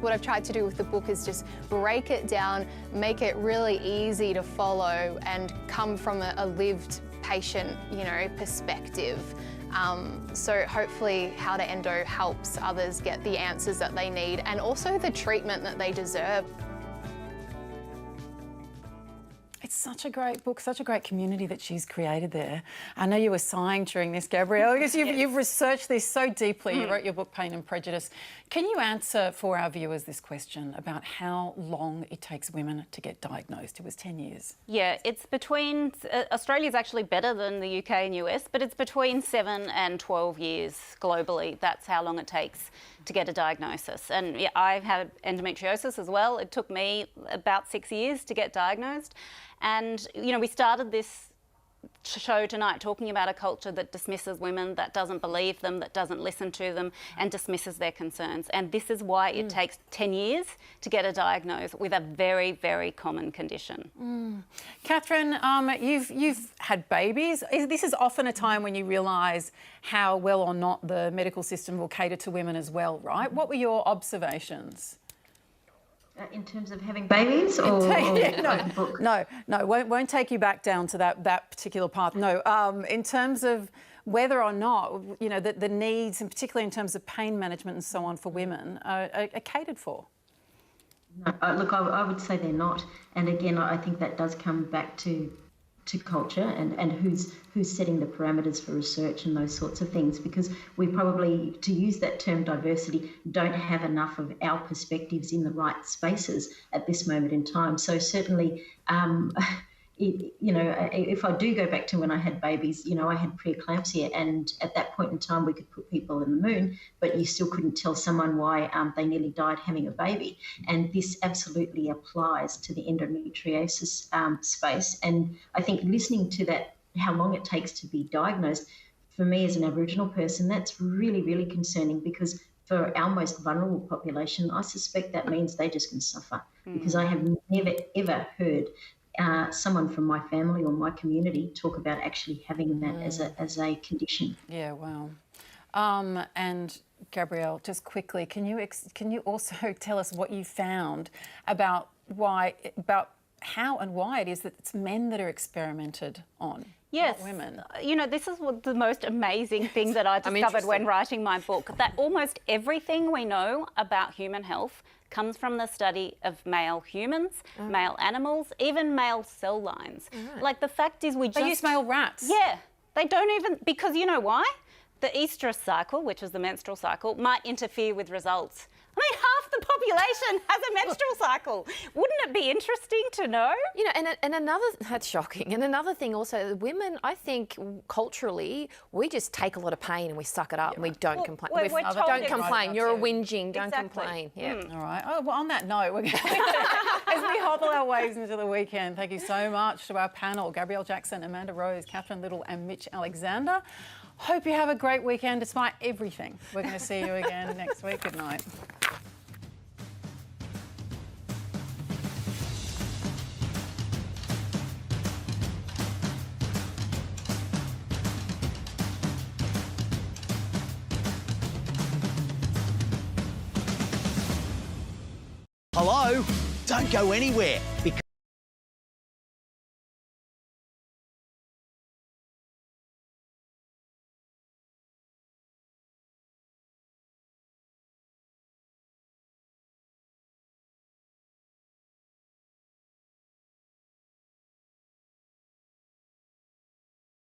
What I've tried to do with the book is just break it down, make it really easy to follow and come from a lived patient, you know, perspective. So hopefully How to Endo helps others get the answers that they need and also the treatment that they deserve. It's such a great book, such a great community that she's created there. I know you were sighing during this, Gabrielle, because you've researched this so deeply. You wrote your book, Pain and Prejudice. Can you answer for our viewers this question about how long it takes women to get diagnosed? It was 10 years. Yeah, it's between, Australia's actually better than the UK and US, but it's between 7 and 12 years globally. That's how long it takes to get a diagnosis. And yeah, I've had endometriosis as well. It took me about 6 years to get diagnosed. And, you know, we started this show tonight talking about a culture that dismisses women, that doesn't believe them, that doesn't listen to them and dismisses their concerns. And this is why it takes 10 years to get a diagnosis with a very, very common condition. Catherine, you've had babies. This is often a time when you realise how well or not the medical system will cater to women as well, right? What were your observations? In terms of having babies, or the book? No, won't take you back down to that particular path. No, in terms of whether or not, you know, the needs, and particularly in terms of pain management and so on for women, are catered for. No, look, I would say they're not. And again, I think that does come back to culture and who's setting the parameters for research and those sorts of things, because we probably, to use that term diversity, don't have enough of our perspectives in the right spaces at this moment in time. So certainly, you know, if I do go back to when I had babies, you know, I had preeclampsia, and at that point in time we could put people in the moon, but you still couldn't tell someone why they nearly died having a baby. And this absolutely applies to the endometriosis space. And I think listening to that, how long it takes to be diagnosed, for me as an Aboriginal person, that's really, really concerning, because for our most vulnerable population, I suspect that means they just can suffer, because I have never, ever heard someone from my family or my community talk about actually having that as a condition. Yeah, wow. And Gabrielle, just quickly, can you also tell us what you found about how and why it is that it's men that are experimented on? Yes, not women. You know, this is the most amazing thing that I discovered when writing my book, that almost everything we know about human health comes from the study of male humans, male animals, even male cell lines. Like, the fact is They use male rats. Yeah, they don't even, because you know why? The estrous cycle, which is the menstrual cycle, might interfere with results. I mean, half the population has a menstrual cycle. Wouldn't it be interesting to know? You know, and another, that's shocking. And another thing also, women, I think culturally, we just take a lot of pain and we suck it up and we don't complain. Don't complain. You're a whinging. Don't complain. Yeah. All right. Oh, well, on that note, we're going as we hobble our ways into the weekend, thank you so much to our panel, Gabrielle Jackson, Amanda Rose, Catherine Little and Mitch Alexander. Hope you have a great weekend despite everything. We're going to see you again next week. Good night. Hello? Don't go anywhere, because